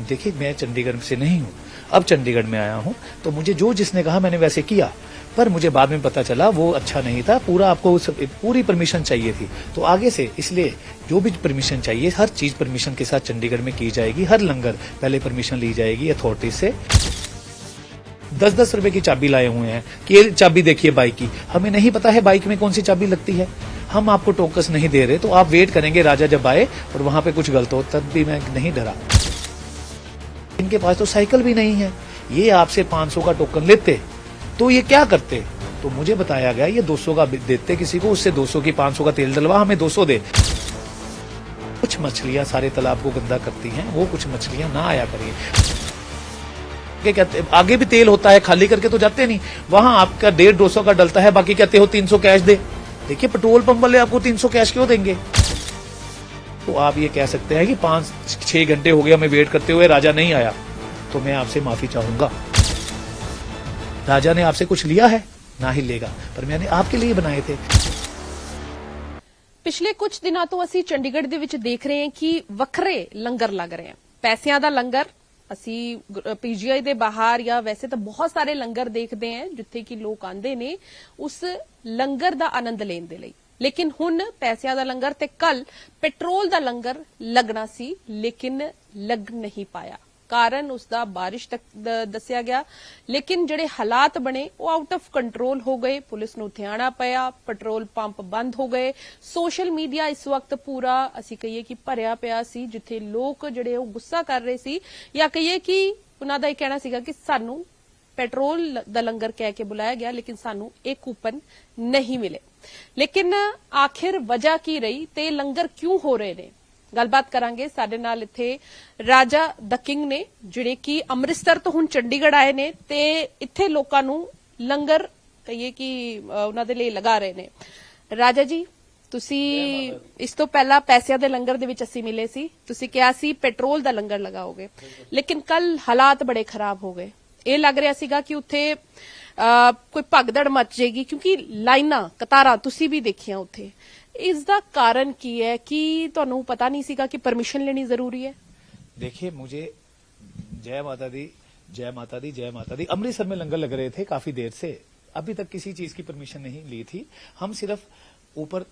देखिए मैं चंडीगढ़ से नहीं हूँ, अब चंडीगढ़ में आया हूँ, तो मुझे जो जिसने कहा मैंने वैसे किया, पर मुझे बाद में पता चला वो अच्छा नहीं था। पूरा आपको पूरी परमिशन चाहिए थी, तो आगे से इसलिए जो भी परमिशन चाहिए हर चीज परमिशन के साथ चंडीगढ़ में की जाएगी। हर लंगर पहले परमिशन ली जाएगी अथॉरिटी से। 10-10 रुपए की चाबी लाए हुए हैं कि ये चाबी देखिए बाइक की, हमें नहीं पता है बाइक में कौन सी चाबी लगती है। हम आपको टोकस नहीं दे रहे, तो आप वेट करेंगे राजा जब आए और वहां पे कुछ गलत हो, तब भी मैं नहीं डरा। इनके पास तो साइकिल भी नहीं है, ये आपसे 500 का टोकन लेते तो ये क्या करते। तो मुझे बताया गया ये 200 का देते किसी को, उससे 200 की 500 का तेल डलवा, हमें 200 दे। कुछ मछलियां सारे तालाब को गंदा करती हैं, वो कुछ मछलियां ना आया करिए। कहते आगे भी तेल होता है, खाली करके तो जाते नहीं, वहां आपका 150-200 का डलता है, बाकी कहते हो 300 कैश दे। देखिए पेट्रोल पंप वाले आपको 300 कैश क्यों देंगे। तो आप ये कह सकते हैं कि 5-6 घंटे हो गए हमें वेट करते हुए, राजा नहीं आया, तो मैं आपसे माफी चाहूंगा। राजा ने आपसे कुछ लिया है, ना ही लेगा, पर मैंने आपके लिए बनाए थे। ਪਿਛਲੇ ਕੁਝ ਦਿਨਾਂ ਤੋਂ ਅਸੀਂ ਚੰਡੀਗੜ੍ਹ ਦੇ ਵਿੱਚ ਦੇਖ ਰਹੇ ਹਾਂ ਕਿ ਵੱਖਰੇ ਲੰਗਰ ਲੱਗ ਰਹੇ ਹਨ। ਪੈਸਿਆਂ ਦਾ ਲੰਗਰ ਅਸੀਂ ਪੀਜੀਆਈ ਦੇ ਬਾਹਰ ਜਾਂ ਵੈਸੇ ਤਾਂ ਬਹੁਤ ਸਾਰੇ ਲੰਗਰ ਦੇਖਦੇ ਹਾਂ ਜਿੱਥੇ ਕਿ ਲੋਕ ਆਂਦੇ ਨੇ ਉਸ ਲੰਗਰ ਦਾ ਆਨੰਦ ਲੈਣ ਦੇ ਲਈ। ਲੇਕਿਨ ਹੁਣ ਪੈਸਿਆਂ ਦਾ ਲੰਗਰ ਤੇ ਕੱਲ ਪੈਟਰੋਲ ਦਾ ਲੰਗਰ ਲੱਗਣਾ ਸੀ, ਲੇਕਿਨ ਲੱਗ ਨਹੀਂ ਪਾਇਆ। ਕਾਰਨ ਉਸਦਾ ਬਾਰਿਸ਼ ਤੱਕ ਦੱਸਿਆ ਗਿਆ, ਲੇਕਿਨ ਜਿਹੜੇ ਹਾਲਾਤ ਬਣੇ ਉਹ ਆਊਟ ਆਫ ਕੰਟਰੋਲ ਹੋ ਗਏ। ਪੁਲਿਸ ਨੂੰ ਉੱਥੇ ਆਣਾ ਪਿਆ, ਪੈਟਰੋਲ ਪੰਪ ਬੰਦ ਹੋ ਗਏ। ਸੋਸ਼ਲ ਮੀਡੀਆ ਇਸ ਵਕਤ ਪੂਰਾ ਅਸੀਂ ਕਹੀਏ ਕਿ ਭਰਿਆ ਪਿਆ ਸੀ, ਜਿੱਥੇ ਲੋਕ ਜਿਹੜੇ ਉਹ ਗੁੱਸਾ ਕਰ ਰਹੇ ਸੀ ਜਾਂ ਕਹੀਏ ਕਿ ਉਹਨਾਂ ਦਾ ਇਹ ਕਹਿਣਾ ਸੀਗਾ ਕਿ ਸਾਨੂੰ ਪੈਟਰੋਲ ਦਾ ਲੰਗਰ ਕਹਿ ਕੇ ਬੁਲਾਇਆ ਗਿਆ, ਲੇਕਿਨ ਸਾਨੂੰ ਇਹ ਕੂਪਨ ਨਹੀਂ ਮਿਲੇ। ਲੇਕਿਨ ਆਖਿਰ ਵਜ੍ਹਾ ਕੀ ਰਹੀ ਤੇ ਲੰਗਰ ਕਿਉਂ ਹੋ ਰਹੇ ਨੇ, ਗੱਲਬਾਤ ਕਰਾਂਗੇ। ਸਾਡੇ ਨਾਲ ਇੱਥੇ ਰਾਜਾ ਦ ਕਿੰਗ ਨੇ ਜਿਹੜੇ ਕਿ ਅੰਮ੍ਰਿਤਸਰ ਤੋਂ ਹੁਣ ਚੰਡੀਗੜ੍ਹ ਆਏ ਨੇ ਤੇ ਇੱਥੇ ਲੋਕਾਂ ਨੂੰ ਲੰਗਰ ਕਹੀਏ ਕਿ ਉਹਨਾਂ ਦੇ ਲਈ ਲਗਾ ਰਹੇ ਨੇ। ਰਾਜਾ ਜੀ, ਤੁਸੀਂ ਇਸ ਤੋਂ ਪਹਿਲਾਂ ਪੈਸਿਆਂ ਦੇ ਲੰਗਰ ਦੇ ਵਿੱਚ ਅਸੀਂ ਮਿਲੇ ਸੀ, ਤੁਸੀਂ ਕਿਹਾ ਸੀ ਪੈਟਰੋਲ ਦਾ ਲੰਗਰ ਲਗਾਓਗੇ, ਲੇਕਿਨ ਕੱਲ ਹਾਲਾਤ ਬੜੇ ਖਰਾਬ ਹੋ ਗਏ। ਇਹ ਲੱਗ ਰਿਹਾ ਸੀਗਾ ਕਿ ਉੱਥੇ ਕੋਈ ਭਗਦੜ ਮਚ ਜਾਏਗੀ, ਕਿਉਂਕਿ ਲਾਈਨਾਂ ਕਤਾਰਾਂ ਤੁਸੀਂ ਵੀ ਦੇਖੀਆਂ ਉੱਥੇ। ਇਸ ਦਾ ਕਾਰਨ ਕੀ ਹੈ ਕਿ ਤੁਹਾਨੂੰ ਪਤਾ ਨਹੀਂ ਸੀਗਾ ਕਿ परमिशन लेनी जरूरी है? देखिए मुझे जय माता दी, जय माता दी, जय माता दी। अमृतसर में लंगर लग रहे थे काफी देर से, अभी तक किसी चीज की परमिशन नहीं ली थी। हम सिर्फ ऊपर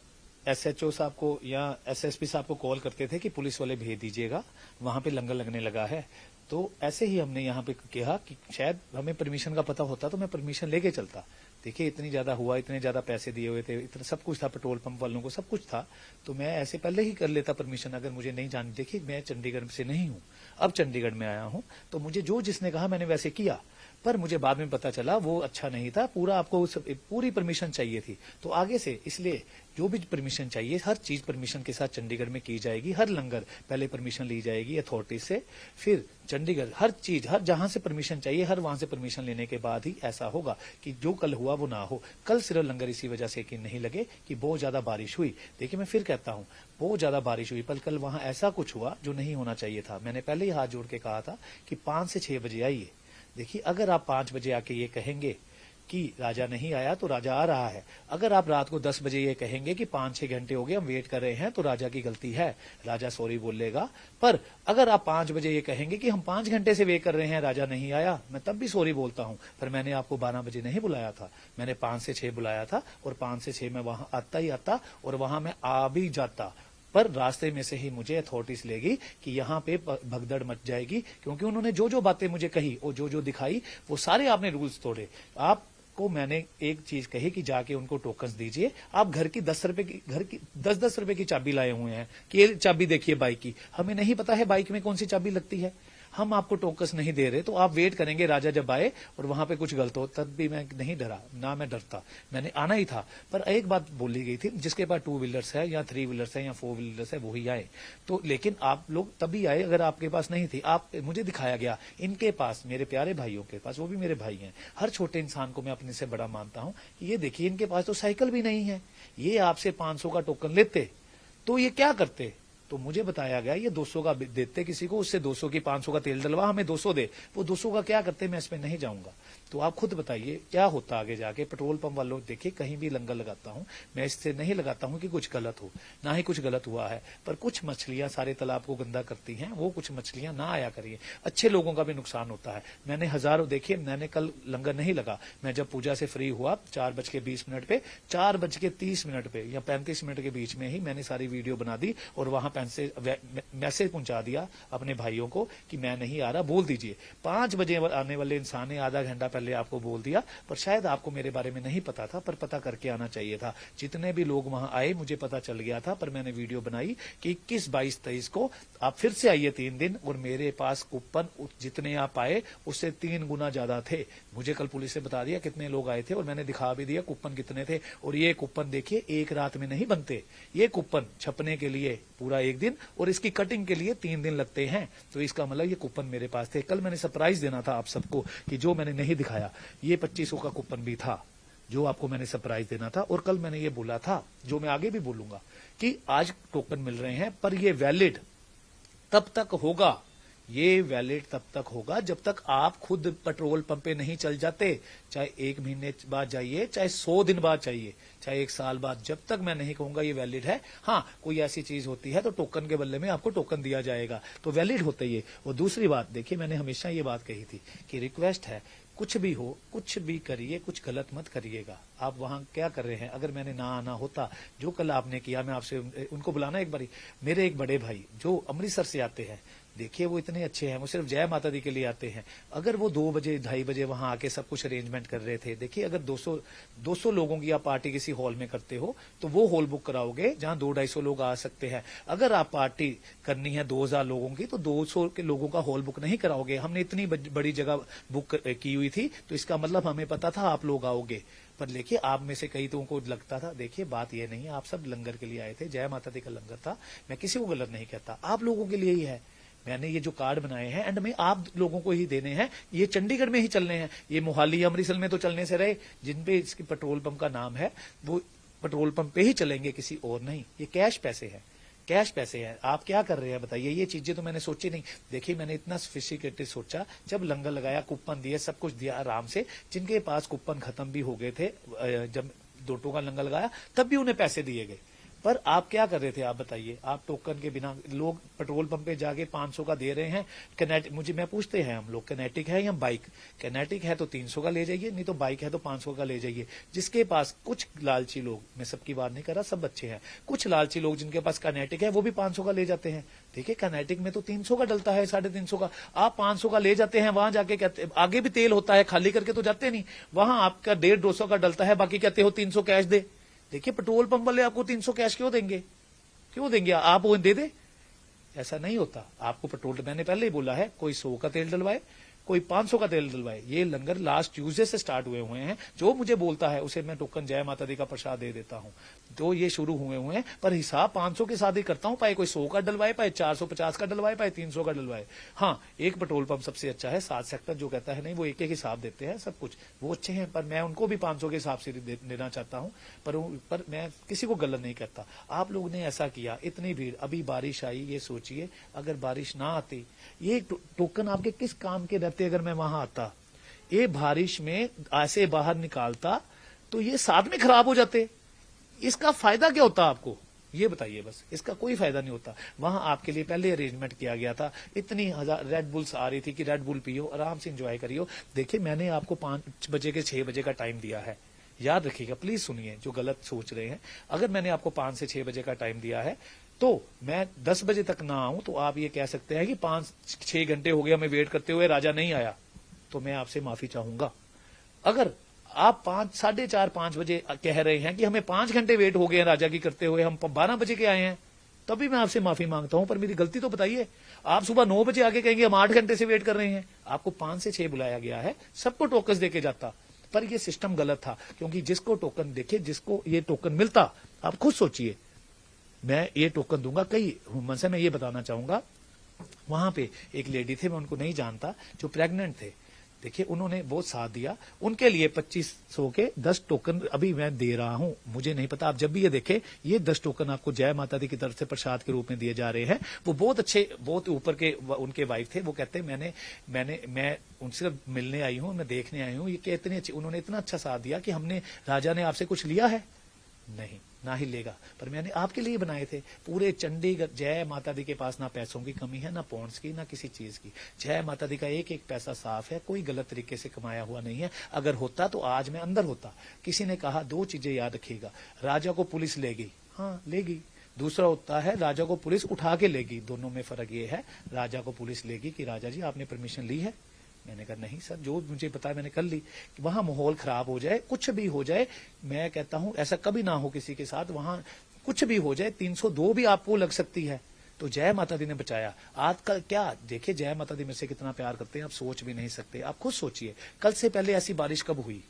एसएचओ साहब को या एसएसपी साहब को कॉल करते थे कि पुलिस वाले भेज दीजिएगा, वहां पे लंगर लगने लगा है। तो ऐसे ही हमने यहाँ पे कहा कि शायद हमें परमिशन का पता होता तो मैं परमिशन लेके चलता। देखिए इतनी ज्यादा हुआ, इतने ज्यादा पैसे दिए हुए थे, इतना सब कुछ था, पेट्रोल पंप वालों को सब कुछ था, तो मैं ऐसे पहले ही कर लेता परमिशन अगर मुझे नहीं जान। देखिए मैं चंडीगढ़ से नहीं हूँ, अब चंडीगढ़ में आया हूँ, तो मुझे जो जिसने कहा मैंने वैसे किया, पर मुझे बाद में पता चला वो अच्छा नहीं था। पूरा आपको पूरी परमिशन चाहिए थी, तो आगे से इसलिए जो भी परमिशन चाहिए हर चीज परमिशन के साथ चंडीगढ़ में की जाएगी। हर लंगर पहले परमिशन ली जाएगी अथॉरिटी से, फिर चंडीगढ़ हर चीज हर जहां से परमिशन चाहिए हर वहां से परमिशन लेने के बाद ही ऐसा होगा कि जो कल हुआ वो ना हो। कल सिर्फ लंगर इसी वजह से कि नहीं लगे कि बहुत ज्यादा बारिश हुई। देखिए मैं फिर कहता हूं बहुत ज्यादा बारिश हुई, पर कल वहां ऐसा कुछ हुआ जो नहीं होना चाहिए था। मैंने पहले ही हाथ जोड़ के कहा था कि 5 से 6 बजे आइए। देखिए अगर आप 5 बजे आके ये कहेंगे कि राजा नहीं आया तो राजा आ रहा है, अगर आप रात को 10 बजे ये कहेंगे कि 5-6 घंटे हो गए हम वेट कर रहे हैं, तो राजा की गलती है, राजा सॉरी बोल लेगा। पर अगर आप 5 बजे ये कहेंगे कि हम 5 घंटे से वेट कर रहे हैं, राजा नहीं आया, मैं तब भी सॉरी बोलता हूं। पर मैंने आपको 12 बजे नहीं बुलाया था, मैंने 5 से 6 बुलाया था, और 5 से 6 मैं वहां आता ही आता और वहां मैं आ भी जाता। पर रास्ते में से ही मुझे अथॉरिटीज लेगी कि यहाँ पे भगदड़ मच जाएगी, क्योंकि उन्होंने जो जो बातें मुझे कही और जो जो दिखाई वो सारे आपने रूल्स तोड़े। आपको मैंने एक चीज कही कि जाके उनको टोकन्स दीजिए। आप घर की 10 रुपए की चाबी लाए हुए हैं कि ये चाबी देखिए बाइक की, हमें नहीं पता है बाइक में कौन सी चाबी लगती है। हम आपको टोकस नहीं दे रहे, तो आप वेट करेंगे राजा जब आए और वहां पे कुछ गलत हो, तब भी मैं नहीं डरा, ना मैं डरता, मैंने आना ही था। पर एक बात बोली गई थी, जिसके पास 2 व्हीलर्स है या 3 व्हीलर्स है या 4 व्हीलर्स है वही आए। तो लेकिन आप लोग तभी आए अगर आपके पास नहीं थी। आप मुझे दिखाया गया इनके पास, मेरे प्यारे भाइयों के पास, वो भी मेरे भाई हैं। हर छोटे इंसान को मैं अपने से बड़ा मानता हूं। ये देखिए इनके पास तो साइकिल भी नहीं है, ये आपसे 500 का टोकन लेते तो ये क्या करते। तो मुझे बताया गया ये 200 का देते किसी को, उससे 200 की 500 का तेल डलवा, हमें 200 दे। वो 200 का क्या करते, मैं इसमें नहीं जाऊंगा। तो आप खुद बताइए क्या होता आगे जाके। पेट्रोल पंप वालों, देखिए कहीं भी लंगर लगाता हूं मैं इससे नहीं लगाता हूं कि कुछ गलत हो, ना ही कुछ गलत हुआ है, पर कुछ मछलियां सारे तालाब को गंदा करती हैं, वो कुछ मछलियां ना आया करिए, अच्छे लोगों का भी नुकसान होता है। मैंने हजारों, देखिए मैंने कल लंगर नहीं लगा, मैं जब पूजा से फ्री हुआ 4:20 पे, 4:30 पे या 35 मिनट के बीच में ही मैंने सारी वीडियो बना दी और वहां मैसेज पहुंचा दिया अपने भाइयों को कि मैं नहीं आ रहा, बोल दीजिए। 5 बजे आने वाले इंसान ने आधा घंटा पहले आपको बोल दिया, पर शायद आपको मेरे बारे में नहीं पता था, पर पता करके आना चाहिए था। जितने भी लोग वहां आए मुझे पता चल गया था, पर मैंने वीडियो बनाई कि 21, 22, 23 को आप फिर से आइए 3 दिन, और मेरे पास कूपन जितने आप आए उससे 3 गुना ज्यादा थे। मुझे कल पुलिस ने बता दिया कितने लोग आए थे और मैंने दिखा भी दिया कूपन कितने थे। और ये कूपन देखिए एक रात में नहीं बनते, ये कूपन छपने के लिए पूरा 1 दिन और इसकी कटिंग के लिए 3 दिन लगते हैं। तो इसका मतलब ये कूपन मेरे पास थे। कल मैंने सरप्राइज देना था आप सबको कि जो मैंने नहीं दिखाया, ये 2500 का कूपन भी था जो आपको मैंने सरप्राइज देना था। और कल मैंने ये बोला था, जो मैं आगे भी बोलूंगा, कि आज टोकन मिल रहे हैं पर ये वैलिड तब तक होगा, ये वैलिड तब तक होगा जब तक आप खुद पेट्रोल पंप पे नहीं चल जाते। चाहे 1 महीने बाद जाइए, चाहे 100 दिन बाद चाहिए, चाहे 1 साल बाद, जब तक मैं नहीं कहूंगा ये वैलिड है। हाँ, कोई ऐसी चीज होती है तो टोकन के बदले में आपको टोकन दिया जाएगा, तो वैलिड होता ही है। और दूसरी बात देखिए, मैंने हमेशा ये बात कही थी कि रिक्वेस्ट है, कुछ भी हो, कुछ भी करिए, कुछ गलत मत करिएगा। आप वहां क्या कर रहे हैं, अगर मैंने ना आना होता, जो कल आपने किया, मैं आपसे उनको बुलाना एक बारी। मेरे एक बड़े भाई जो अमृतसर से आते हैं, देखिए वो इतने अच्छे हैं, वो सिर्फ जय माता दी के लिए आते हैं। अगर वो 2 बजे 2:30 बजे वहां आके सब कुछ अरेंजमेंट कर रहे थे, देखिए अगर 200 लोगों की आप पार्टी किसी हॉल में करते हो तो वो हॉल बुक कराओगे जहां 200-250 लोग आ सकते हैं। अगर आप पार्टी करनी है 2000 लोगों की तो 200 के लोगों का हॉल बुक नहीं कराओगे। हमने इतनी बड़ी जगह बुक की हुई थी, तो इसका मतलब हमें पता था आप लोग आओगे। पर देखिए आप में से कई लोगों को लगता था, देखिए बात ये नहीं है, आप सब लंगर के लिए आए थे, जय माता दी का लंगर था, मैं किसी को गलत नहीं कहता, आप लोगों के लिए ही है। मैंने ये जो कार्ड बनाए हैं एंड में आप लोगों को ही देने हैं, ये चंडीगढ़ में ही चलने हैं, ये मोहाली अमृतसर में तो चलने से रहे। जिन पे इसके पेट्रोल पंप का नाम है वो पेट्रोल पंप पे ही चलेंगे, किसी और नहीं। ये कैश पैसे हैं, कैश पैसे हैं। आप क्या कर रहे हैं बताइए, ये चीजें तो मैंने सोची नहीं। देखिए मैंने इतना सोफिस्टिकेटेड सोचा, जब लंगर लगाया, कूपन दिए, सब कुछ दिया आराम से। जिनके पास कूपन खत्म भी हो गए थे, जब 2 का लंगर लगाया तब भी उन्हें पैसे दिए गए। पर आप क्या कर रहे थे, आप बताइए। आप टोकन के बिना, लोग पेट्रोल पंप पे जाके 500 का दे रहे हैं। कैनेटिक, मुझे मैं पूछते हैं हम लोग, कैनेटिक है या बाइक? कैनेटिक है तो 300 का ले जाइए, नहीं तो बाइक है तो 500 का ले जाइए। जिसके पास, कुछ लालची लोग, मैं सबकी बात नहीं कर रहा, सब अच्छे हैं, कुछ लालची लोग जिनके पास कैनेटिक है वो भी 500 का ले जाते हैं। देखिए कैनेटिक में तो 300 का डलता है, 350 का, आप 500 का ले जाते हैं। वहां जाके कहते, आगे भी तेल होता है, खाली करके तो जाते नहीं, वहां आपका 150-200 का डलता है, बाकी कहते हो 300 कैश दे। देखिए पेट्रोल पंप वाले आपको 300 कैश क्यों देंगे, क्यों देंगे? आप वो दे दे, ऐसा नहीं होता। आपको पेट्रोल, मैंने पहले ही बोला है, कोई 100 का तेल डलवाए, कोई 500 का तेल डलवाए। ये लंगर लास्ट ट्यूसडे से स्टार्ट हुए हैं। जो मुझे बोलता है उसे मैं टोकन जय माता दी का प्रसाद दे देता हूं। तो ये शुरू हुए हैं, पर हिसाब 500 के साथ ही करता हूं, पाए कोई 100 का डलवाए, पाए 450 का डलवाए, पाए 300 का डलवाए। हाँ, एक पेट्रोल पंप सबसे अच्छा है 7 सेक्टर, जो कहता है नहीं वो एक हिसाब देते हैं सब कुछ, वो अच्छे हैं, पर मैं उनको भी 500 के हिसाब से देना चाहता हूं। पर मैं किसी को गलत नहीं करता। आप लोग ने ऐसा किया, इतनी भीड़, अभी बारिश आई, ये सोचिए अगर बारिश ना आती, ये टोकन आपके किस काम के रहते? अगर मैं वहां आता, ये बारिश में ऐसे बाहर निकालता तो ये साथ में खराब हो जाते। इसका फायदा क्या होता आपको, ये बताइए। बस इसका कोई फायदा नहीं होता। वहां आपके लिए पहले अरेंजमेंट किया गया था, इतनी हजार रेड बुल्स आ रही थी कि रेड बुल पियो, आराम से एंजॉय करियो। देखिए मैंने आपको 5 बजे के 6 बजे का टाइम दिया है, याद रखिएगा, प्लीज सुनिए जो गलत सोच रहे हैं। अगर मैंने आपको 5 से 6 बजे का टाइम दिया है तो मैं 10 बजे तक ना आऊं तो आप ये कह सकते हैं कि 5-6 घंटे हो गए हमें वेट करते हुए, राजा नहीं आया, तो मैं आपसे माफी चाहूंगा। अगर आप 4:30-5 बजे कह रहे हैं कि हमें 5 घंटे वेट हो गए हैं राजा की करते हुए, हम 12 बजे के आए हैं, तभी मैं आपसे माफी मांगता हूं, पर मेरी गलती तो बताइए। आप सुबह 9 बजे आके कहेंगे हम 8 घंटे से वेट कर रहे हैं। आपको 5 से 6 बुलाया गया है, सबको टोकन देके जाता, पर यह सिस्टम गलत था। क्योंकि जिसको टोकन, देखिए जिसको ये टोकन मिलता, आप खुद सोचिए, मैं ये टोकन दूंगा। कई से मैं ये बताना चाहूंगा, वहां पे एक लेडी थे, मैं उनको नहीं जानता, जो प्रेग्नेंट थे, देखिए उन्होंने बहुत साथ दिया, उनके लिए 2500 के 10 टोकन अभी मैं दे रहा हूं। मुझे नहीं पता, आप जब भी ये देखें, ये 10 टोकन आपको जय माता दी की तरफ से प्रसाद के रूप में दिए जा रहे हैं। वो बहुत अच्छे, बहुत ऊपर के उनके वाइफ थे, वो कहते हैं मैं उनसे मिलने आई हूं, मैं देखने आई हूं, ये इतने अच्छे, उन्होंने इतना अच्छा साथ दिया कि हमने, राजा ने आपसे कुछ लिया है नहीं, ना ही लेगा, पर मैंने आपके लिए बनाए थे। पूरे चंडीगढ़ जय माता दी के पास ना पैसों की कमी है, ना पॉइंट्स की, ना किसी चीज की। जय माता दी का एक एक पैसा साफ है, कोई गलत तरीके से कमाया हुआ नहीं है। अगर होता तो आज मैं अंदर होता। किसी ने कहा 2 चीजें याद रखिएगा, राजा को पुलिस लेगी, हाँ लेगी। दूसरा होता है राजा को पुलिस उठा के लेगी। दोनों में फर्क ये है, राजा को पुलिस लेगी कि राजा जी आपने परमिशन ली है। मैंने कहा नहीं सर, जो मुझे पता है मैंने कर ली। वहां माहौल खराब हो जाए, कुछ भी हो जाए, मैं कहता हूं ऐसा कभी ना हो किसी के साथ। वहां कुछ भी हो जाए, 302 भी आपको लग सकती है, तो जय माता दी ने बचाया। आज कल क्या देखिए, जय माता दी मेरे से कितना प्यार करते हैं आप सोच भी नहीं सकते। आप खुद सोचिए, कल से पहले ऐसी बारिश कब हुई,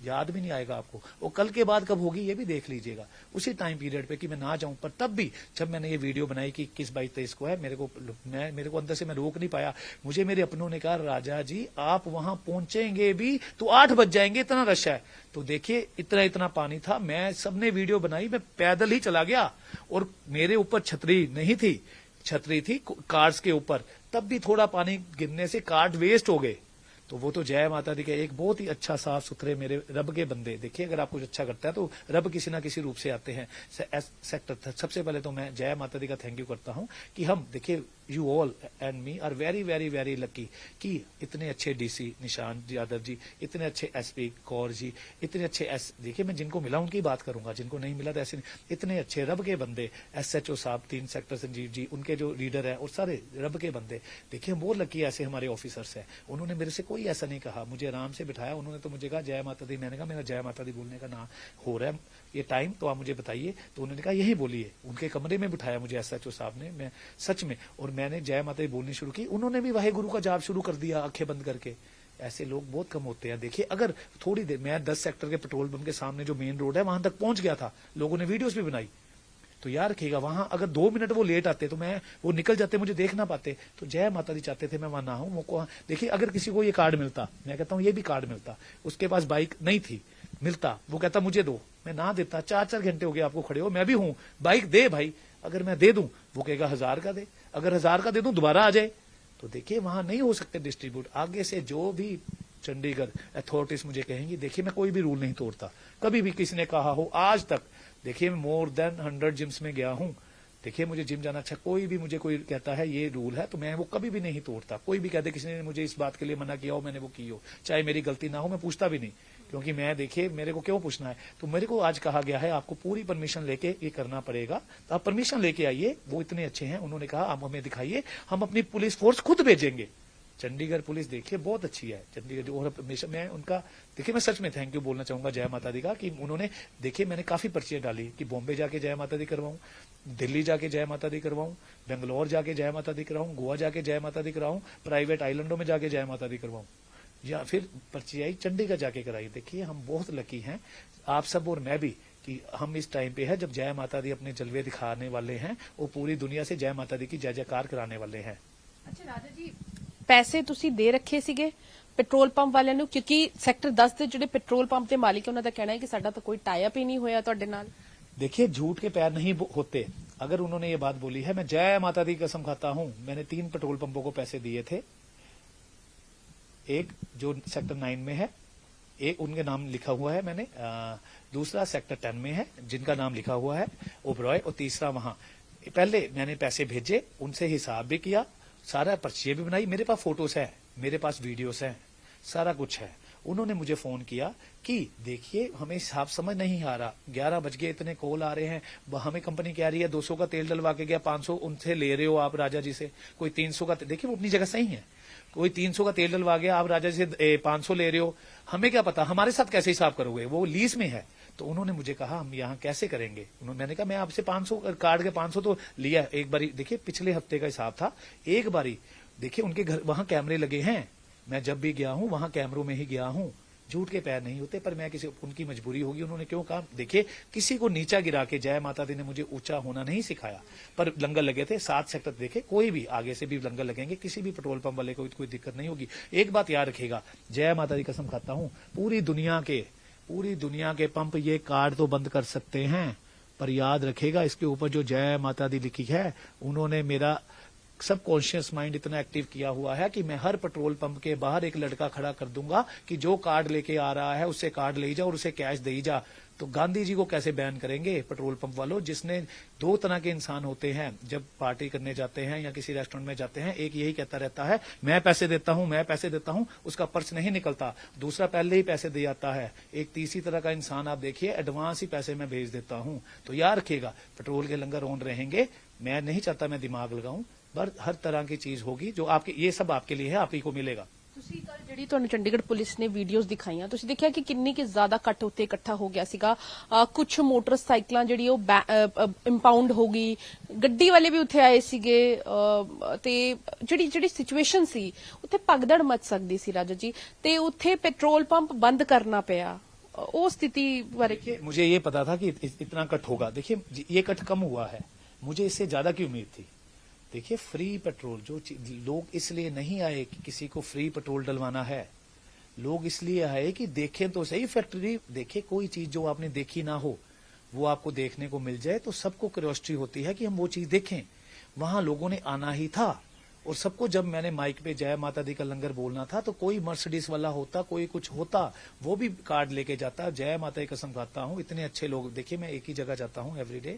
याद भी नहीं आएगा आपको। वो कल के बाद कब होगी ये भी देख लीजिएगा, उसी टाइम पीरियड पे कि मैं ना जाऊं। पर तब भी जब मैंने ये वीडियो बनाई कि 21, 22, 23 को है, मेरे को अंदर से मैं रोक नहीं पाया। मुझे मेरे अपनों ने कहा राजा जी आप वहां पहुंचेंगे भी तो 8 बज जाएंगे, इतना रश है। तो देखिए इतना पानी था, मैं सबने वीडियो बनाई, मैं पैदल ही चला गया। और मेरे ऊपर छतरी नहीं थी, छतरी थी कार्ड्स के ऊपर, तब भी थोड़ा पानी गिरने से कार्ड वेस्ट हो गए। तो वो तो जय माता दी के एक बहुत ही अच्छा साफ सुथरे मेरे रब के बंदे। देखिए अगर आप कुछ अच्छा करता है तो रब किसी ना किसी रूप से आते हैं। सेक्टर सबसे पहले तो मैं जय माता दी का थैंक यू करता हूं कि हम, देखिए you all and me are very very very lucky कि इतने अच्छे डीसी निशान यादव जी, इतने अच्छे एसपी कौर जी, इतने अच्छे देखिए मैं जिनको मिला उनकी बात करूंगा, जिनको नहीं मिला तो ऐसे नहीं। इतने अच्छे रब के बंदे, SHO साहब 3 सेक्टर संजीव जी, उनके जो लीडर है, और सारे रब के बंदे। देखिए हम बहुत लकी ऐसे हमारे ऑफिसर्स हैं। उन्होंने मेरे से कोई ऐसा नहीं कहा, मुझे आराम से बिठाया। उन्होंने तो मुझे कहा जय माता दी, मैंने कहा मेरा जय माता दी बोलने का ना हो रहा है ये टाइम, तो आप मुझे बताइए। तो उन्होंने कहा यही बोलिए। उनके कमरे में बिठाया मुझे SHO साहब ने, मैं सच में, और मैंने जय माता दी बोलनी शुरू की। उन्होंने भी वाहे गुरु का जाप शुरू कर दिया आंखें बंद करके। ऐसे लोग बहुत कम होते हैं। देखिए अगर थोड़ी देर, मैं 10 सेक्टर के पेट्रोल पंप के सामने जो मेन रोड है वहां तक पहुंच गया था, लोगों ने वीडियोस भी बनाई। तो याद रखिएगा वहां अगर 2 मिनट वो लेट आते तो मैं, वो निकल जाते, मुझे देख ना पाते। तो जय माता दी चाहते थे मैं वहां ना हूं। वो देखिए अगर किसी को ये कार्ड मिलता, मैं कहता हूं ये भी कार्ड मिलता, उसके पास बाइक नहीं थी, मिलता, वो कहता मुझे दो, मैं ना देता। 4-4 घंटे हो गए आपको खड़े हो, मैं भी हूं, बाइक दे भाई। अगर मैं दे दूं, वो कहेगा 1000 का दे, अगर 1000 का दे दूं दोबारा आ जाए। तो देखिए वहां नहीं हो सकते डिस्ट्रीब्यूट। आगे से जो भी चंडीगढ़ अथॉरिटीज मुझे कहेंगी, देखिए मैं कोई भी रूल नहीं तोड़ता, कभी भी किसी ने कहा हो आज तक। देखिए मैं मोर देन 100 जिम्स में गया हूं। देखिए मुझे जिम जाना अच्छा, कोई भी मुझे कोई कहता है ये रूल है तो मैं वो कभी भी नहीं तोड़ता। कोई भी कहते किसी ने मुझे इस बात के लिए मना किया हो, मैंने वो की हो, चाहे मेरी गलती ना हो, मैं पूछता भी नहीं, क्योंकि मैं, देखिए मेरे को क्यों पूछना है। तो मेरे को आज कहा गया है आपको पूरी परमिशन लेके ये करना पड़ेगा, तो आप परमिशन लेके आइए। वो इतने अच्छे हैं, उन्होंने कहा आप हमें दिखाइए, हम अपनी पुलिस फोर्स खुद भेजेंगे। चंडीगढ़ पुलिस देखिए बहुत अच्छी है चंडीगढ़। और हमेशा मैं उनका, देखिए मैं सच में थैंक यू बोलना चाहूंगा जय माता दी का, कि उन्होंने, देखिए मैंने काफी पर्चियां डाली कि बॉम्बे जाके जय माता दी करवाऊं, दिल्ली जाके जय माता दी करवाऊं, बेंगलोर जाके जय माता दी कराऊं, गोवा जाके जय माता दी कराऊं, प्राइवेट आइलैंडों में जाके जय माता दी करवाऊं, या फिर पर्ची आई चंडीगढ़ जाके कराई। देखिए हम बहुत लकी हैं, आप सब और मैं भी, कि हम इस टाइम पे है जब जय माता दी अपने जलवे दिखाने वाले हैं, वो पूरी दुनिया से जय माता दी की जय जयकार कराने वाले हैं। अच्छा राजा जी, ਪੈਸੇ ਤੁਸੀਂ ਦੇ ਰੱਖੇ ਸੀਗੇ ਪੈਟਰੋਲ ਪੰਪ ਵਾਲਿਆਂ ਨੂੰ, ਕਿਉਂਕਿ ਸੈਕਟਰ 10 ਦੇ ਜਿਹੜੇ ਪੈਟਰੋਲ ਪੰਪ ਦੇ ਮਾਲਿਕ ਉਹਨਾਂ ਦਾ ਕਹਿਣਾ ਹੈ ਕਿ ਸਾਡਾ ਤਾਂ ਕੋਈ ਟਾਈ ਅਪ ਹੀ नहीं ਹੋਇਆ ਤੁਹਾਡੇ ਨਾਲ। देखिए झूठ के पैर नहीं होते। अगर उन्होंने ये बात बोली है, मैं जय माता दी कसम खाता हूं, मैंने 3 पेट्रोल पंपों को पैसे दिए थे। एक जो सेक्टर 9 में है, एक उनके नाम लिखा हुआ है मैंने, दूसरा सेक्टर 10 में है जिनका नाम लिखा हुआ है ओबरॉय, और तीसरा वहां। पहले मैंने पैसे भेजे, उनसे हिसाब भी किया, सारा पर्चियां भी बनाई, मेरे पास फोटोज है, मेरे पास वीडियोस हैं, सारा कुछ है। उन्होंने मुझे फोन किया कि देखिए हमें हिसाब समझ नहीं आ रहा, 11 बज गए, इतने कॉल आ रहे हैं, हमें कंपनी कह रही है 200 का तेल डलवा के गया, 500 उनसे ले रहे हो आप राजा जी से, कोई 300 का, देखिए वो अपनी जगह सही है, कोई 300 का तेल डलवा गया, आप राजा जी से 500 ले रहे हो, हमें क्या पता, हमारे साथ कैसे हिसाब करोगे, वो लीज में है। तो उन्होंने मुझे कहा हम यहाँ कैसे करेंगे। मैंने कहा मैं आपसे 500 कार्ड के 500 तो लिया एक बारी। देखिए पिछले हफ्ते का हिसाब था, एक बारी देखिए उनके घर वहां कैमरे लगे हैं, मैं जब भी गया हूं वहां कैमरों में ही गया हूं, झूठ के पैर नहीं होते, पर मैं किसी उनकी मजबूरी होगी। उन्होंने क्यों कहा, देखिए किसी को नीचा गिरा के जय माता दी ने मुझे ऊंचा होना नहीं सिखाया, पर लंगर लगे थे 7 सेक्टर देखे, कोई भी आगे से भी लंगर लगेंगे, किसी भी पेट्रोल पंप वाले को कोई दिक्कत नहीं होगी। एक बात याद रखेगा, जय माता दी कसम खाता हूं, पूरी दुनिया के पंप ये कार्ड तो बंद कर सकते हैं, पर याद रखेगा इसके ऊपर जो जय माता दी लिखी है, उन्होंने मेरा सब कॉन्शियस माइंड इतना एक्टिव किया हुआ है कि मैं हर पेट्रोल पंप के बाहर एक लड़का खड़ा कर दूंगा कि जो कार्ड लेके आ रहा है उससे कार्ड ले जा और उसे कैश दे जा। तो गांधी जी को कैसे बैन करेंगे पेट्रोल पंप वालों, जिसने 2 तरह के इंसान होते हैं जब पार्टी करने जाते हैं या किसी रेस्टोरेंट में जाते हैं। एक यही कहता रहता है मैं पैसे देता हूं, उसका पर्स नहीं निकलता, दूसरा पहले ही पैसे दे जाता है। एक तीसरी तरह का इंसान आप देखिए, एडवांस ही पैसे मैं भेज देता हूं। तो याद रखिएगा, पेट्रोल के लंगर ऑन रहेंगे। मैं नहीं चाहता मैं दिमाग लगाऊं, पर हर तरह की चीज होगी जो आपके, ये सब आपके लिए है, आप ही को मिलेगा। ਤੁਸੀਂ ਕੱਲ ਜਿਹੜੀ ਤੁਹਾਨੂੰ ਚੰਡੀਗੜ੍ਹ ਪੁਲਿਸ ਨੇ ਵੀਡੀਓਜ਼ ਦਿਖਾਈਆਂ, ਤੁਸੀਂ ਦੇਖਿਆ ਕਿ ਕਿੰਨੀ ਕਿ ਜ਼ਿਆਦਾ ਕੱਟ ਉੱਤੇ ਇਕੱਠਾ ਹੋ ਗਿਆ ਸੀਗਾ। ਕੁਝ ਮੋਟਰਸਾਈਕਲਾਂ ਜਿਹੜੀ ਉਹ ਇੰਪਾਊਂਡ ਹੋ ਗਈ, ਗੱਡੀ ਵਾਲੇ ਵੀ ਉੱਥੇ ਆਏ ਸੀਗੇ, ਤੇ ਜਿਹੜੀ ਸਿਚੁਏਸ਼ਨ ਸੀ ਉੱਥੇ ਭਗਦੜ ਮਚ ਸਕਦੀ ਸੀ ਰਾਜਾ ਜੀ, ਤੇ ਉੱਥੇ ਪੈਟਰੋਲ ਪੰਪ ਬੰਦ ਕਰਨਾ ਪਿਆ। ਉਹ ਸਥਿਤੀ ਬਾਰੇ मुझे ये पता था कि इतना कट होगा। देखिए ये कट कम हुआ है, मुझे इससे ज्यादा की उम्मीद थी। देखिए फ्री पेट्रोल, जो लोग इसलिए नहीं आए कि किसी को फ्री पेट्रोल डलवाना है, लोग इसलिए आए कि देखें तो सही फैक्ट्री। देखिए कोई चीज जो आपने देखी ना हो वो आपको देखने को मिल जाए तो सबको क्यूरियोसिटी होती है कि हम वो चीज देखें। वहां लोगों ने आना ही था, और सबको जब मैंने माइक पे जय माता दी का लंगर बोलना था तो कोई मर्सिडीज वाला होता, कोई कुछ होता, वो भी कार्ड लेके जाता। जय माता की कसम खाता हूं, इतने अच्छे लोग। देखिए मैं एक ही जगह जाता हूं एवरीडे,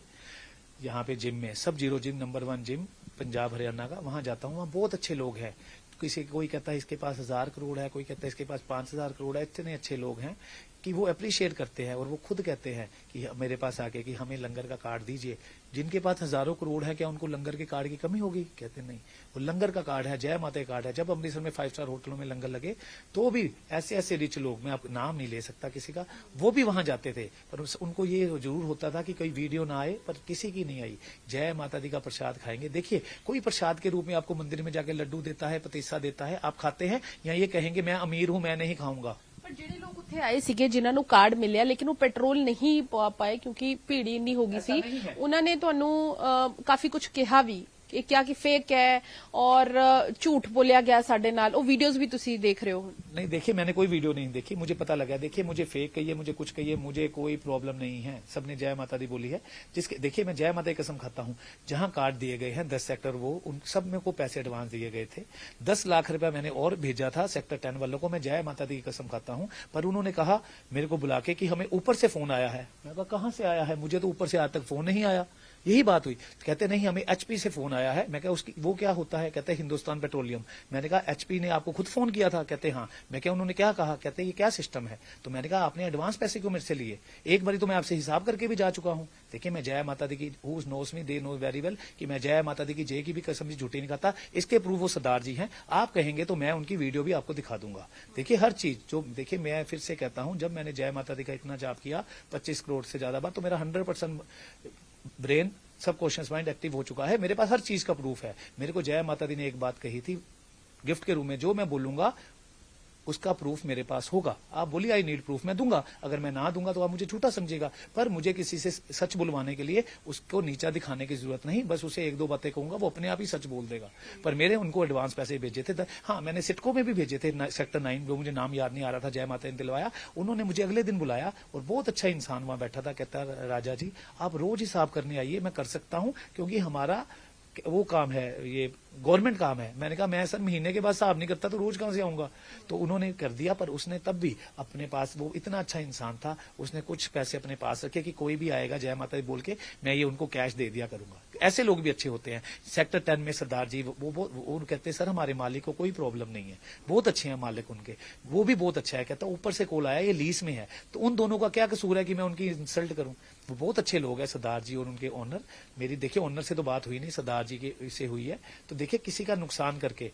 यहाँ पे जिम में, सब zero gym, number 1 gym Punjab Haryana का, वहां जाता हूँ। वहां बहुत अच्छे लोग हैं। कोई कहता है इसके पास 1000 करोड़ है, कोई कहता है इसके पास 5000 करोड़ है। इतने अच्छे लोग हैं कि वो अप्रिशिएट करते हैं, और वो खुद कहते हैं कि मेरे पास आके कि हमें लंगर का कार्ड दीजिए। जिनके पास हजारों करोड़ है, क्या उनको लंगर के कार्ड की कमी होगी? कहते नहीं, वो लंगर का कार्ड है, जय माता का कार्ड है। जब अमृतसर में 5 स्टार होटलों में लंगर लगे तो भी ऐसे ऐसे रिच लोग, मैं आपको नाम नहीं ले सकता किसी का, वो भी वहां जाते थे। पर उनको ये जरूर होता था कि कोई वीडियो ना आए, पर किसी की नहीं आई। जय माता दी का प्रसाद खाएंगे। देखिए कोई प्रसाद के रूप में आपको मंदिर में जाके लड्डू देता है, पतीसा देता है, आप खाते हैं, या ये कहेंगे मैं अमीर हूं मैं नहीं खाऊंगा। ਪਰ ਜਿਹੜੇ ਲੋਕ ਉੱਥੇ ਆਏ ਸੀਗੇ ਜਿਨ੍ਹਾਂ ਨੂੰ ਕਾਰਡ ਮਿਲਿਆ ਲੇਕਿਨ ਉਹ ਪੈਟਰੋਲ ਨਹੀਂ ਪਵਾ ਪਾਏ ਕਿਉਂਕਿ ਭੀੜ ਇੰਨੀ ਹੋ ਗਈ ਸੀ, ਉਹਨਾਂ ਨੇ ਤੁਹਾਨੂੰ ਕਾਫੀ ਕੁਝ ਕਿਹਾ ਵੀ कि क्या कि फेक है और झूठ बोलिया गया साडे नाल। वो वीडियोस भी तुसी देख रहे हो? नहीं देखिए, मैंने कोई वीडियो नहीं देखी, मुझे पता लगा। देखिए मुझे फेक कहिए, मुझे कुछ कहिए, मुझे कोई प्रॉब्लम नहीं है। सबने जय माता दी बोली है, जिसके देखिए मैं जय माता की कसम खाता हूं, जहां कार्ड दिए गए हैं 10 सेक्टर, वो उन सब में को पैसे एडवांस दिए गए थे। 10 लाख रुपया मैंने और भेजा था सेक्टर 10 वालों को। मैं जय माता दी की कसम खाता हूं, पर उन्होंने कहा मेरे को बुला के कि हमें ऊपर से फोन आया है। मैं कहा कहां से आया है? मुझे तो ऊपर से आज तक फोन नहीं आया। यही बात हुई। कहते नहीं हमें एचपी से फोन आया है। मैं क्या उसकी वो क्या होता है? कहते हिंदुस्तान पेट्रोलियम। मैंने कहा एचपी ने आपको खुद फोन किया था? कहते हाँ। मैं क्या उन्होंने क्या कहा? कहते ये क्या सिस्टम है? तो मैंने कहा आपने एडवांस पैसे क्यों मेरे से लिए? एक बारी तो मैं आपसे हिसाब करके भी जा चुका हूं। देखिए मैं जय माता दी की, who knows me they know very well, कि मैं जय माता दी की जय की भी कसम झूठी नहीं खाता। इसके प्रूफ वो सरदार जी हैं। आप कहेंगे तो मैं उनकी वीडियो भी आपको दिखा दूंगा। देखिए हर चीज जो, देखिए मैं फिर से कहता हूं, जब मैंने जय माता दी का इतना जाप किया 25 करोड़ से ज्यादा बार, तो मेरा 100% ब्रेन सब क्वेश्चंस माइंड एक्टिव हो चुका है। मेरे पास हर चीज का प्रूफ है। मेरे को जय माता दी ने एक बात कही थी गिफ्ट के रूप में, जो मैं बोलूंगा उसका प्रूफ मेरे पास होगा। आप बोलिए आई नीड प्रूफ, मैं दूंगा। अगर मैं ना दूंगा तो आप मुझे झूठा समझिएगा, पर मुझे किसी से सच बुलवाने के लिए उसको नीचा दिखाने की जरूरत नहीं। बस उसे 1-2 बातें कहूंगा, वो अपने आप ही सच बोल देगा। पर मेरे उनको एडवांस पैसे भेजे थे। हाँ मैंने सिटको में भी भेजे थे, सेक्टर 9, जो मुझे नाम याद नहीं आ रहा था, जय माता ने दिलवाया। उन्होंने मुझे अगले दिन बुलाया और बहुत अच्छा इंसान वहां बैठा था। कहता राजा जी आप रोज हिसाब करने आइए, मैं कर सकता हूं, क्योंकि हमारा वो काम है, ये गवर्नमेंट काम है। मैंने कहा मैं सर महीने के बाद साहब नहीं करता तो रोज कहां से आऊंगा? तो उन्होंने कर दिया। पर उसने तब भी अपने पास, वो इतना अच्छा इंसान था, उसने कुछ पैसे अपने पास रखे कि कोई भी आएगा जय माता दी बोल के मैं ये उनको कैश दे दिया करूंगा। ऐसे लोग भी अच्छे होते हैं। सेक्टर 10 में सरदार जी वो कहते हैं सर हमारे मालिक को कोई प्रॉब्लम नहीं है, बहुत अच्छे हैं मालिक उनके, वो भी बहुत अच्छा है। कहता ऊपर से कॉल आया ये लीज में है, तो उन दोनों का क्या कसूर है कि मैं उनकी इंसल्ट करूं? वो बहुत अच्छे लोग हैं सरदार जी और उनके ओनर। मेरी देखिए ओनर से तो बात हुई नहीं, सरदार जी के से हुई है। तो देखिए किसी का नुकसान करके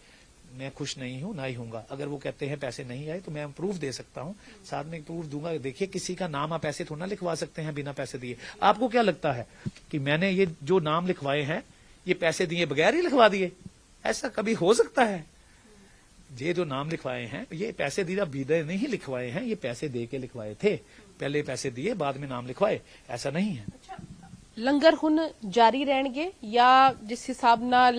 मैं खुश नहीं हूं, ना ही हूंगा। अगर वो कहते हैं पैसे नहीं आए तो मैं प्रूफ दे सकता हूं, साथ में प्रूफ दूंगा। देखिए किसी का नाम आप ऐसे थोड़ा ना लिखवा सकते हैं बिना पैसे दिए। आपको क्या लगता है कि मैंने ये जो नाम लिखवाए हैं ये पैसे दिए बगैर ही लिखवा दिए? ऐसा कभी हो सकता है? ये जो नाम लिखवाए हैं ये पैसे दिया बीदे नहीं लिखवाए हैं, ये पैसे दे के लिखवाए थे। पहले पैसे दिए बाद में नाम लिखवाए, ऐसा नहीं है। ਲੰਗਰ ਹੁਣ ਜਾਰੀ ਰਹਿਣਗੇ ਜਾਂ ਜਿਸ ਹਿਸਾਬ ਨਾਲ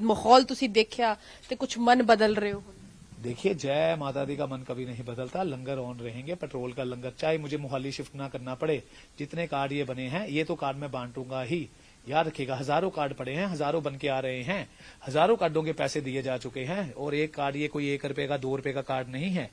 ਮਾਹੌਲ ਤੁਸੀਂ ਦੇਖਿਆ ਤੇ ਕੁਝ ਮਨ ਬਦਲ ਰਹੇ ਹੋ? देखिए, जय माता दी का मन कभी नहीं बदलता। लंगर ऑन रहेंगे, पेट्रोल का लंगर, चाहे मुझे मोहाली शिफ्ट ना करना पड़े। जितने कार्ड ये बने हैं ये तो कार्ड मैं बांटूंगा ही, याद रखिएगा। हजारों कार्ड पड़े हैं, हजारों बन के आ रहे हैं, हजारों कार्डों के पैसे दिए जा चुके हैं। और एक कार्ड ये कोई 1 रुपए का 2 रुपए का कार्ड नहीं है,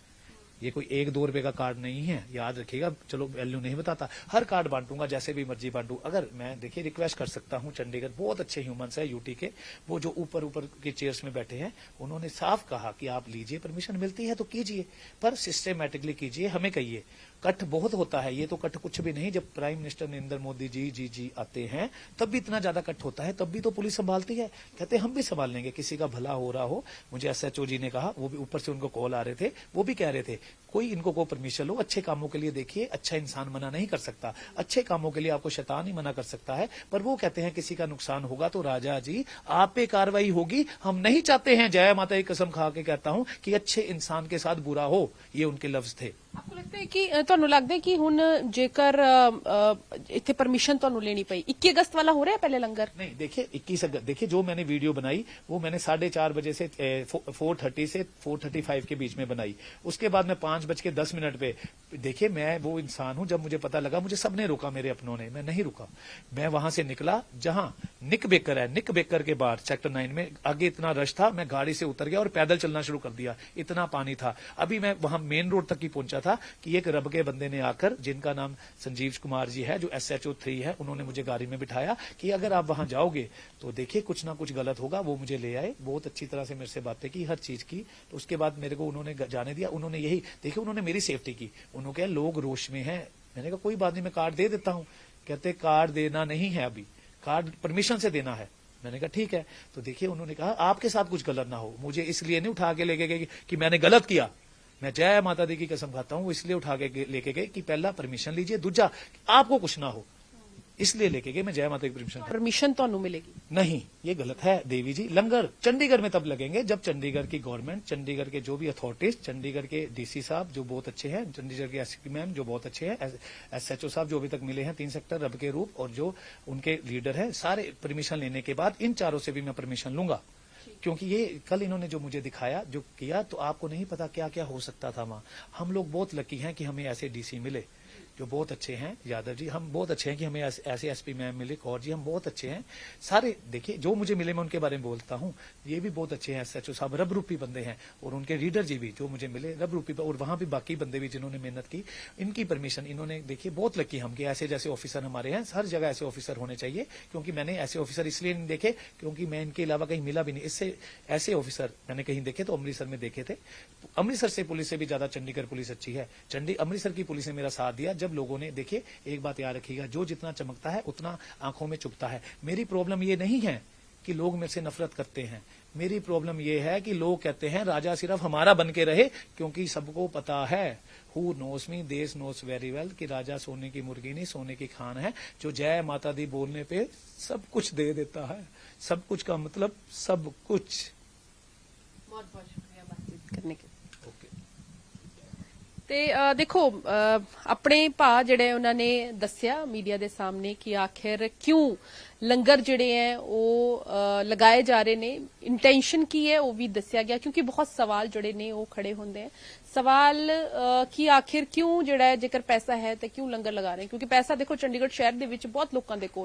ये कोई 1-2 रुपए का कार्ड नहीं है, याद रखिएगा। चलो वैल्यू नहीं बताता, हर कार्ड बांटूंगा जैसे भी मर्जी बांटू। अगर मैं देखिए रिक्वेस्ट कर सकता हूं, चंडीगढ़ बहुत अच्छे ह्यूमंस है यूटी के, वो जो ऊपर ऊपर के चेयर्स में बैठे हैं, उन्होंने साफ कहा कि आप लीजिए, परमिशन मिलती है तो कीजिए, पर सिस्टमेटिकली कीजिए। हमें कहिए कट बहुत होता है, ये तो कट कुछ भी नहीं। जब प्राइम मिनिस्टर नरेंद्र मोदी जी आते हैं तब भी इतना ज्यादा कट होता है, तब भी तो पुलिस संभालती है। कहते हम भी संभाल लेंगे, किसी का भला हो रहा हो। मुझे एसएचओ जी ने कहा, वो भी ऊपर से उनको कॉल आ रहे थे, वो भी कह रहे थे कोई इनको को परमिशन लो, अच्छे कामों के लिए देखिए। अच्छा इंसान मना नहीं कर सकता, अच्छे कामों के लिए आपको शैतान ही मना कर सकता है। पर वो कहते हैं किसी का नुकसान होगा तो राजा जी आप पे कार्रवाई होगी। हम नहीं चाहते हैं, जय माता की कसम खा के कहता हूं, कि अच्छे इंसान के साथ बुरा हो। ये उनके लफ्ज थे। आपको लगता है कि ਤੁਹਾਨੂੰ ਲੱਗਦਾ है कि ਹੁਣ जेकर ਇੱਥੇ परमिशन ਤੁਹਾਨੂੰ लेनी पई, 21 अगस्त वाला हो रहा है पहले लंगर? नहीं, देखिए 21 अगस्त, देखिए जो मैंने वीडियो बनाई वो मैंने 4:30 बजे से 4:30 से 4:35 के बीच में बनाई। उसके बाद मैं 5:10 पे, देखिए मैं वो इंसान हूं, जब मुझे पता लगा, मुझे सबने रोका, मेरे अपनों ने, मैं नहीं रुका। मैं वहां से निकला जहां निक बेकर है, निक बेकर के बाद सेक्टर 9 में आगे इतना रश था, मैं गाड़ी से उतर गया और पैदल चलना शुरू कर दिया, इतना पानी था। अभी मैं वहां मेन रोड तक ही पहुंचा था कि एक रब के बंदे ने आकर, जिनका नाम संजीव कुमार जी है, जो SHO 3 है, उन्होंने मुझे गाड़ी में बिठाया कि अगर आप वहां जाओगे तो देखिए कुछ ना कुछ गलत होगा। वो मुझे ले आए, बहुत अच्छी तरह से मेरे से बातें की, हर चीज की। तो उसके बाद मेरे को उन्होंने जाने दिया। उन्होंने यही देखिए, उन्होंने मेरी सेफ्टी की। उन्होंने कहा लोग रोष में हैं। मैंने कहा कोई बात नहीं, मैं कार्ड दे देता हूं। कहते कार्ड देना नहीं है, अभी कार्ड परमिशन से देना है। मैंने कहा ठीक है। तो देखिए उन्होंने कहा आपके साथ कुछ गलत ना हो। मुझे इसलिए नहीं उठा के लेके गए कि मैंने गलत किया, मैं जय माता दी की कसम खाता हूं, इसलिए उठा के लेके गए कि पहला परमिशन लीजिए, दूजा आपको कुछ ना हो, इसलिए लेके गए। मैं जय माता की परमिशन तो मिलेगी नहीं, ये गलत है देवी जी। लंगर चंडीगढ़ में तब लगेंगे जब चंडीगढ़ की गवर्नमेंट, चंडीगढ़ के जो भी अथॉरिटीज, चंडीगढ़ के डीसी साहब जो बहुत अच्छे हैं, चंडीगढ़ के एसपी मैम जो बहुत अच्छे हैं, SHO साहब जो अभी तक मिले हैं 3 सेक्टर रब के रूप, और जो उनके लीडर हैं, सारे परमिशन लेने के बाद इन चारों से भी मैं परमिशन लूंगा। क्योंकि ये कल इन्होंने जो मुझे दिखाया, जो किया, तो आपको नहीं पता क्या क्या हो सकता था वहां। हम लोग बहुत लकी हैं कि हमें ऐसे डीसी मिले जो बहुत अच्छे हैं। यादव जी हम बहुत अच्छे हैं कि हमें ऐसे एसपी मैम मिले, कौर जी हम बहुत अच्छे हैं सारे। देखिए जो मुझे मिले मैं उनके बारे में बोलता हूं, ये भी बहुत अच्छे हैं। SHO साहब रब रूपी बंदे हैं, और उनके रीडर जी भी जो मुझे मिले रब रूपी, और वहां भी बाकी बंदे भी जिन्होंने मेहनत की, इनकी परमिशन इन्होंने, देखिए बहुत लकी हम कि ऐसे जैसे ऑफिसर हमारे हैं। हर जगह ऐसे ऑफिसर होने चाहिए, क्योंकि मैंने ऐसे ऑफिसर इसलिए नहीं देखे क्योंकि मैं इनके अलावा कहीं मिला भी नहीं। इससे ऐसे ऑफिसर मैंने कहीं देखे तो अमृतसर में देखे थे। अमृतसर से पुलिस से भी ज्यादा चंडीगढ़ पुलिस अच्छी है। अमृतसर की पुलिस ने मेरा साथ दिया जब लोगों ने, देखिए एक बात याद रखिएगा, जो जितना चमकता है उतना आंखों में चुभता है। मेरी प्रॉब्लम ये नहीं है कि लोग मेरे से नफरत करते हैं, मेरी प्रॉब्लम ये है कि लोग कहते हैं राजा सिर्फ हमारा बन के रहे, क्योंकि सबको पता है, हु नोस मी, देश नोस वेरी वेल, कि राजा सोने की मुर्गी नहीं सोने की खान है, जो जय माता दी बोलने पे सब कुछ दे देता है। सब कुछ का मतलब सब कुछ। बहुत बहुत शुक्रिया बातचीत करने के। ओके। ਤੇ ਦੇਖੋ ਆਪਣੇ ਭਾ ਜਿਹੜੇ ਉਹਨਾਂ ਨੇ ਦੱਸਿਆ ਮੀਡੀਆ ਦੇ ਸਾਹਮਣੇ ਕਿ ਆਖਿਰ ਕਿਉਂ ਲੰਗਰ ਜਿਹੜੇ ਹੈ ਉਹ ਲਗਾਏ ਜਾ ਰਹੇ ਨੇ, ਇੰਟੈਂਸ਼ਨ ਕੀ ਹੈ ਉਹ ਵੀ ਦੱਸਿਆ ਗਿਆ, ਕਿਉਂਕਿ ਬਹੁਤ ਸਵਾਲ ਜਿਹੜੇ ਨੇ ਉਹ ਖੜੇ ਹੁੰਦੇ ਆ। सवाल कि आखिर क्यों ਜਿਹੜਾ ਹੈ ਜੇਕਰ ਪੈਸਾ ਹੈ ਤਾਂ ਕਿਉਂ ਲੰਗਰ ਲਗਾ ਰਹੇ, ਕਿਉਂਕਿ ਪੈਸਾ ਦੇਖੋ ਚੰਡੀਗੜ੍ਹ ਸ਼ਹਿਰ ਦੇ ਵਿੱਚ ਬਹੁਤ ਲੋਕਾਂ ਦੇ ਕੋਲ